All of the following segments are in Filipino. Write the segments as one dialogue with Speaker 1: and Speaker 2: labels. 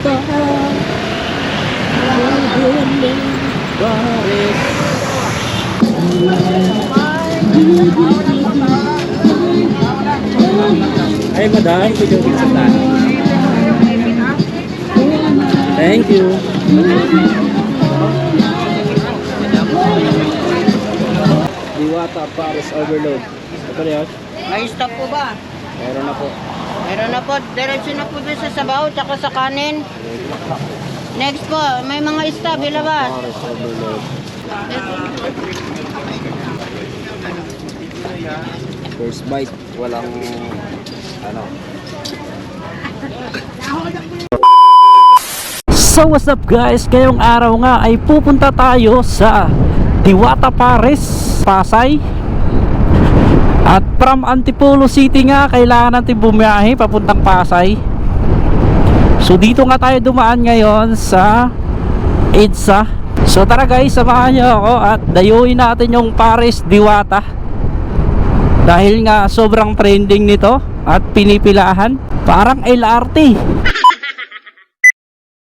Speaker 1: Ay, madam, pwede yung pizza tayo. Thank you. Diwata Paris Overload. Ito na yun?
Speaker 2: May stock po ba?
Speaker 1: Meron na po.
Speaker 2: Meron na po. Diretso na po doon sa sabaw tsaka sa kanin. Next po, may mga stock ilabas.
Speaker 1: Paris Overload. First bite, walang ano. So what's up guys, ngayong araw nga ay pupunta tayo sa Diwata Paris, Pasay. At from Antipolo City nga, kailangan natin bumiyahe papuntang Pasay. So dito nga tayo dumaan ngayon sa EDSA. So tara guys, samahan nyo ako at dayuin natin yung Paris Diwata. Dahil nga sobrang trending nito at pinipilahan, parang LRT.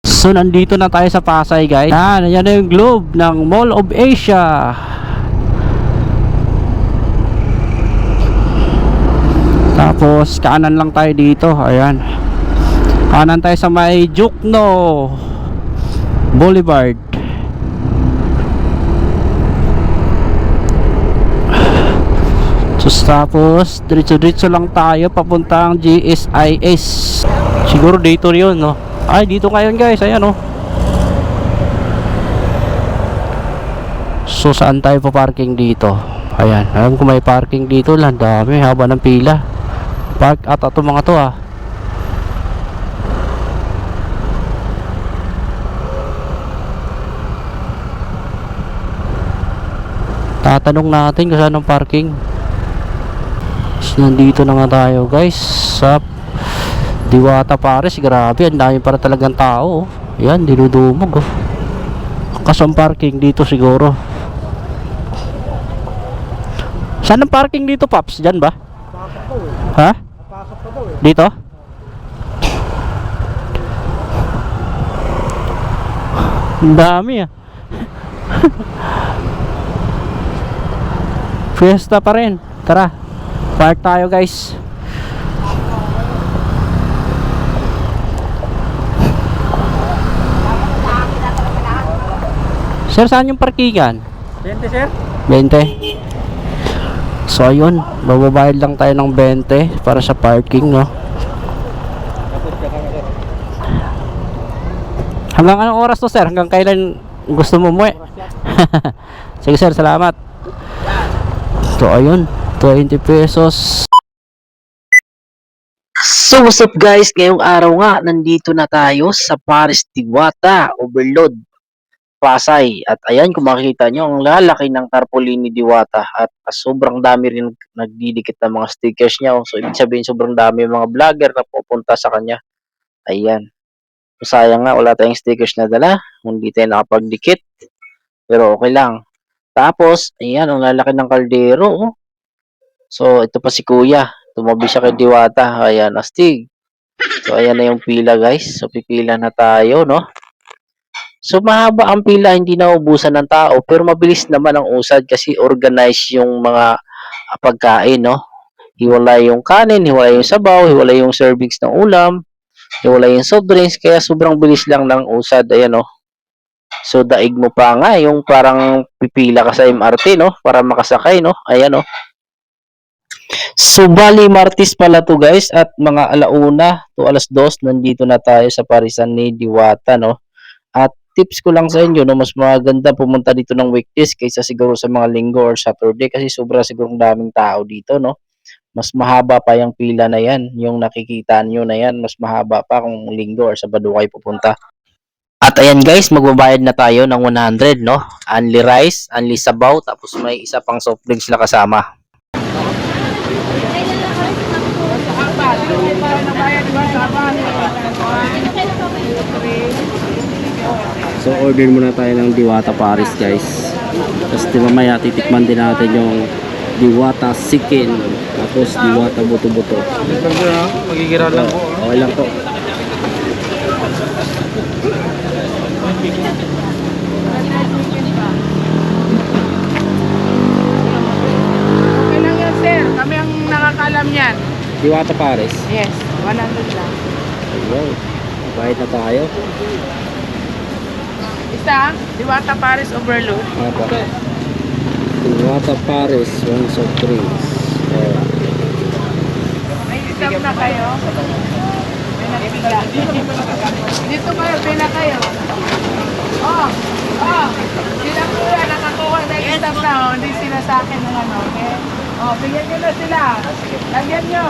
Speaker 1: So nandito na tayo sa Pasay guys. Yan na yung globe ng Mall of Asia. Tapos kanan lang tayo dito. Ayan, kanan tayo sa may Jukno Boulevard. So tapos diretso-diretso lang tayo papuntang GSIS. Siguro dito yun, no? Ay, dito ngayon guys, ayan, no? So saan tayo pa parking dito? Ayan, alam ko may parking dito lang. Dami, haba ng pila. Park at ito mga to, ah. Tatanong natin kung saan ang parking. So, nandito na nga tayo guys sa Diwata Paris. Grabe, ang dami para talagang tao, oh. Yan, dinudumog, oh. Kasang parking dito siguro. Saan ang parking dito, Paps? Diyan ba? Ha? Dito? Ang dami, ah. Fiesta pa rin. Tara, park tayo guys. Sir, saan yung parkingan?
Speaker 3: 20 sir?
Speaker 1: 20. So ayun, bababayad lang tayo ng 20 para sa parking, no? Hanggang anong oras to sir? Hanggang kailan gusto mo umuwi? Sige sir, salamat. So ayun, 20 pesos. So what's up guys, ngayong araw nga nandito na tayo sa Paris Diwata Overload, Pasay. At ayan, kung makikita nyo, ang lalaki ng tarpaulin ni Diwata at sobrang dami rin nagdidikit ng mga stickers niya. So ibig sabihin sobrang dami mga vlogger na pupunta sa kanya. Ayan, so, sayang nga wala tayong stickers na dala, hindi tayo nakapagdikit, pero okay lang. Tapos ayan, ang lalaki ng kaldero, oh. So ito pa si kuya, tumabi siya kay Diwata. Ayan, astig. So ayan na yung pila guys, so pipila na tayo, no? So mahaba ang pila, hindi na ubusan ng tao, pero mabilis naman ang usad kasi organized yung mga pagkain, no? Hiwalay yung kanin, hiwalay yung sabaw, hiwalay yung servings ng ulam, hiwalay yung soft drinks, kaya sobrang bilis lang ng usad. Ayan, no? So daig mo pa nga yung parang pipila ka sa MRT, no? Para makasakay, no? Ayan, no? So bali Martes pala to guys, at mga alauna to alas 2 nandito na tayo sa Parisan ni Diwata, no? At tips ko lang sa inyo, no, mas maganda pumunta dito ng weekdays kaysa siguro sa mga linggo or Saturday kasi sobra sigurong daming tao dito, no? Mas mahaba pa yung pila na yan, yung nakikita nyo na yan, mas mahaba pa kung linggo or Sabado kayo pupunta. At ayan guys, magbabayad na tayo ng 100, no? Only rice, only sabaw, tapos may isa pang soft drinks na kasama. So order muna tayo ng Diwata Paris guys. Tapos mamaya titikman din natin yung Diwata Chicken, tapos Diwata Buto-Buto.
Speaker 3: Magigira lang po.
Speaker 1: Okay lang po. Diwata Pares.
Speaker 3: Yes, 100 lang.
Speaker 1: Ayun. Bayad na tayo.
Speaker 3: Isa, Diwata Paris Overload.
Speaker 1: Apa. Diwata Pares, one soft drinks. Ayan.
Speaker 3: May isang na kayo. Pinapila. Dito kayo, pila kayo. Oh, oh. Sila po yan, nakakuha na yung isang na. Oh. Hindi sila sa akin ng ano, okay? Oh, bigyan nyo na sila. Lagyan nyo.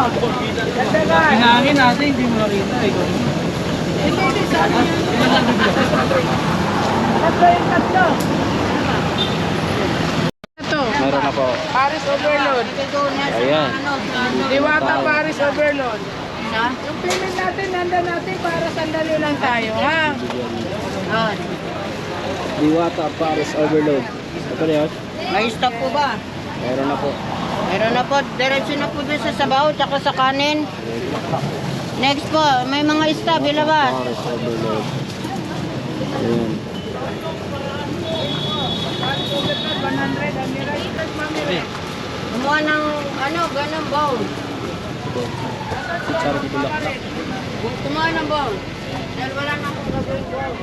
Speaker 3: Dagdagan.
Speaker 4: Hinangin natin, hindi mo nakita eh.
Speaker 3: Hindi sa akin. Tatlo yung tatlo. Ito.
Speaker 1: Meron na po.
Speaker 3: Paris Overload.
Speaker 1: Ayan.
Speaker 3: Diwata Paris Overload.
Speaker 2: Ha?
Speaker 3: Yung payment natin, nanda natin para sandali lang tayo, ha?
Speaker 2: Oh.
Speaker 1: Diwata Pares Overload. Ito na yun.
Speaker 2: May stock po ba?
Speaker 1: Meron na po.
Speaker 2: Meron na po. Diretso na po doon sa sabaw tsaka sa kanin. Next po, may mga stock. Ilabas.
Speaker 1: Pares Overload. Ayan.
Speaker 3: 100, Amira.
Speaker 2: Kumuha ng ganun bowl.
Speaker 1: Kutsara dito lang.
Speaker 2: Kumuha ng bowl. Dahil wala na akong gagawin bowl.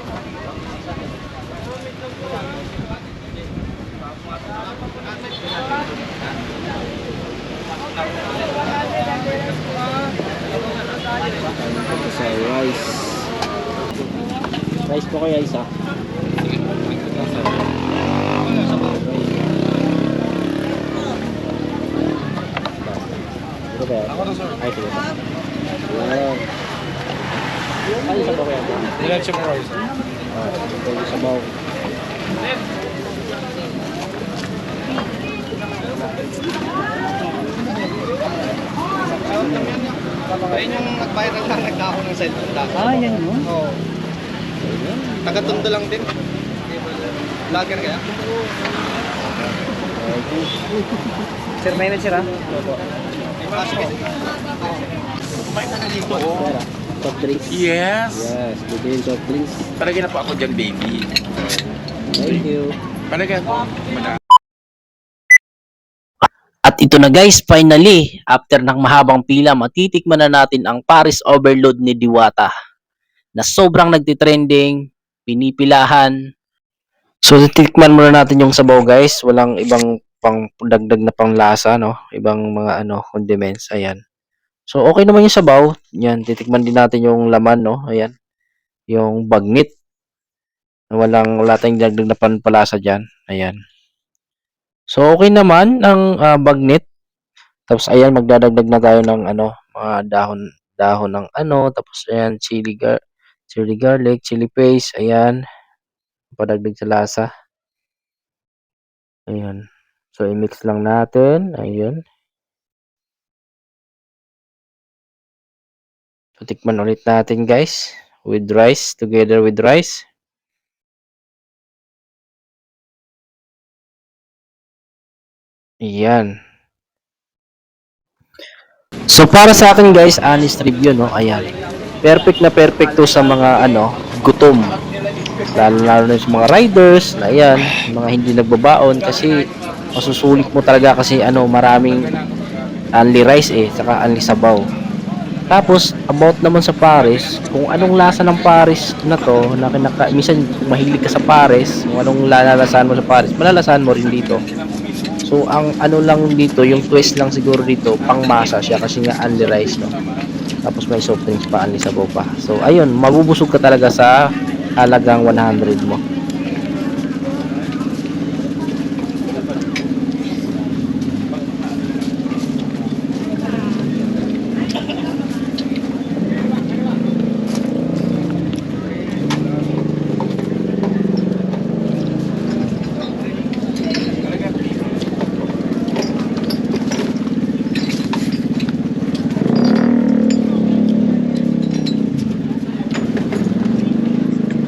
Speaker 1: Ito sa rice. Rice po kaya isa? Ito ba yan? Ay, ito ba? Ayan. Ay, isa ba kaya ito?
Speaker 4: Diretso mo rice.
Speaker 1: Ito yung sabaw.
Speaker 4: Ayun yung nagbayad lang, nagdako ng cellphone.
Speaker 1: Yan mo?
Speaker 4: Oo. Taga-Tondo lang din. Vlogger kaya? Sir, may sir ha? Opo.
Speaker 1: Soft drinks?
Speaker 5: Yes.
Speaker 1: Yes, bibili yung soft drinks.
Speaker 5: Palagay na po ako dyan, baby.
Speaker 1: Thank you.
Speaker 5: Palagay po. Madami.
Speaker 1: At ito na guys, finally, after ng mahabang pila, matitikman na natin ang Paris Overload ni Diwata na sobrang nagtitrending, pinipilahan. So, titikman muna natin yung sabaw guys. Walang ibang pang dagdag na panglasa, no? Ibang mga condiments. Ayan. So, okay naman yung sabaw. Yan, titikman din natin yung laman, no? Ayan. Yung bagnit. Wala tayong dagdag na panpalasa dyan. Ayan. So, okay naman ang bagnit. Tapos, ayan, magdadagdag na tayo ng mga dahon ng Tapos, ayan, chili garlic, chili paste. Ayan. Padagdag sa lasa. Ayan. So, i-mix lang natin. Ayan. So, tikman ulit natin, guys. With rice. Together with rice. Ayan. So para sa akin guys, honest review no, ayan. Perfect na perfect to sa mga gutom. Lalo na sa mga riders, na ayan, mga hindi nagbabaon kasi masusulit mo talaga kasi maraming only rice saka only sabaw. Tapos about naman sa Paris, kung anong lasa ng Paris na to, na minsan kung mahilig ka sa Paris, kung anong lalasahan mo sa Paris, malalasahan mo rin dito. So, ang lang dito, yung twist lang siguro dito, pangmasa siya kasi nga only rice, no? Tapos may soft drinks pa, only sabaw pa. So, ayun, mabubusog ka talaga sa halagang 100 mo.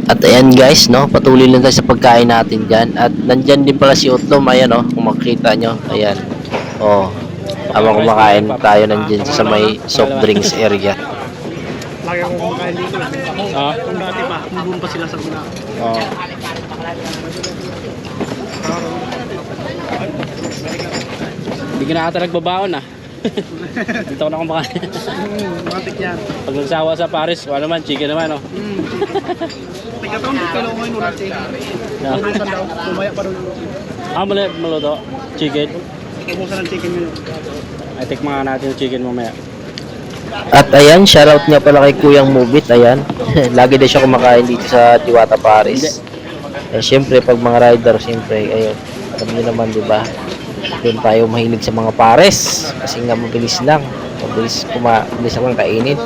Speaker 1: At ayan guys, no, patuloy lang tayo sa pagkain natin dyan. At nandyan din pala si Utlom, ayan kung makikita nyo, ayan. Habang kumakain tayo nandyan sa may soft drinks area.
Speaker 4: Lagi akong kumakain dito. Kung dati pa, nandun pa sila sa una.
Speaker 6: Hindi ka na ata nagbabaon ah.
Speaker 4: Dito ako na kumakain.
Speaker 3: Matik yan.
Speaker 4: Pag nagsawa sa Paris, kung ano man, chicken naman, no?
Speaker 3: Tika to, kailangan mo yung ulat eh.
Speaker 4: Yeah.
Speaker 3: Umusan daw, kumaya pa rin.
Speaker 4: Maluto. Chicken.
Speaker 3: Umusan ng chicken nyo.
Speaker 4: I think mga natin yung chicken mamaya.
Speaker 1: At ayan, shoutout nga pala kay Kuyang Mubit. Ayan, lagi din siya kumakain dito sa Diwata Paris. Eh, siyempre, pag mga rider, siyempre, ayun, alam niyo naman, di ba? Doon tayo mahilig sa mga pares. Kasi nga mabilis lang. Mabilis lang kainin.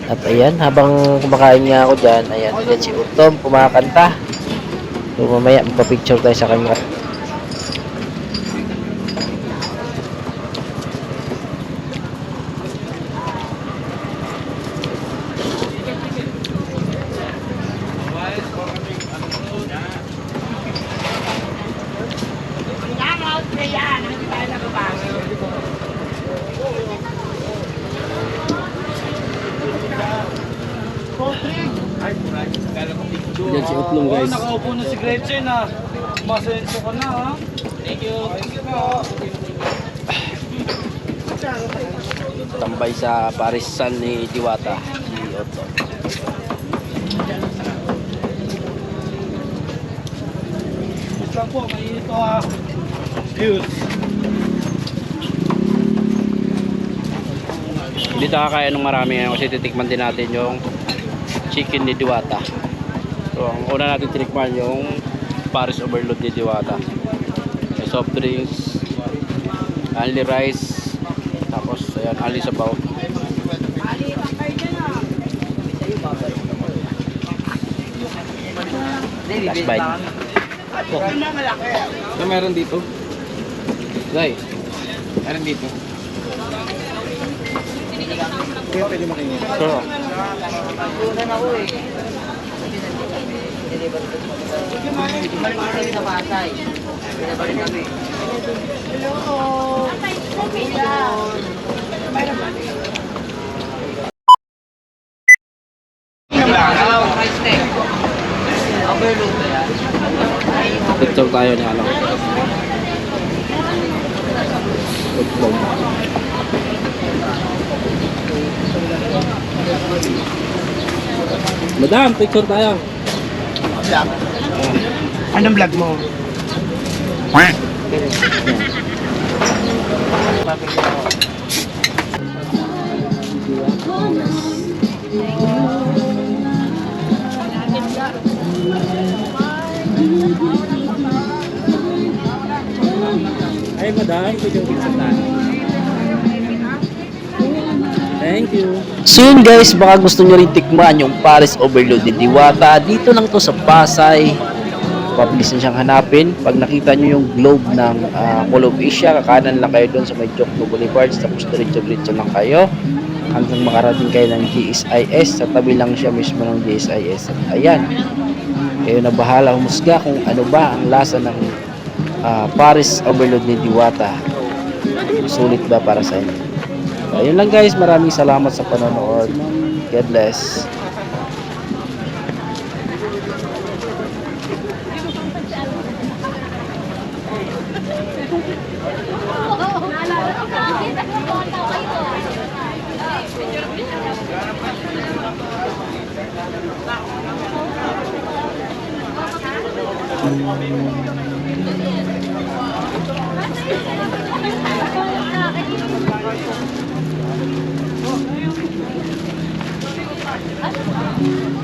Speaker 1: At ayan, habang kumakain nga ako dyan, ayan, yan si Utom, kumakanta. So, mamaya, magpa-picture tayo sa kanya.
Speaker 4: Yan si Utlong, guys.
Speaker 3: Nakaupo na si Gretchen ah. Masenso ko na ha. Thank you. Thank you po.
Speaker 1: Tambay sa parisan ni Diwata, si Otto.
Speaker 3: Wait lang po, may ito ha. Yun.
Speaker 4: Hindi tayo kakain ng marami ngayon kasi titikman din natin yung chicken ni Diwata. So, ang una natin tinikman yung Paris Overload ni Diwata. May soft drinks, only rice, tapos ayan, only sabaw. Last bite.
Speaker 5: Ano meron dito?
Speaker 4: Guys,
Speaker 5: Meron dito.
Speaker 3: Kaya pwede makinig.
Speaker 4: so, picture tayo ni ano. Utlong. Madam, picture tayo.
Speaker 3: Anong vlog mo?
Speaker 4: Ay, madam, picture tayo. Thank you.
Speaker 1: So yun guys, baka gusto nyo rin tikman yung Paris Overload ni Diwata. Dito lang to sa Pasay. Mabilis na siyang hanapin. Pag nakita nyo yung globe ng Mall of Asia, kakanan lang kayo doon sa may Jokno Boulevard. Tapos diretso-diretso lang kayo hanggang makarating kayo ng GSIS. Sa tabi lang siya mismo ng GSIS. At ayan, kayo na bahala humusga kung ano ba ang lasa ng Paris Overload ni Diwata. Sulit ba para sa inyo? Ayun lang guys, maraming salamat sa panonood. God bless.
Speaker 6: Ano?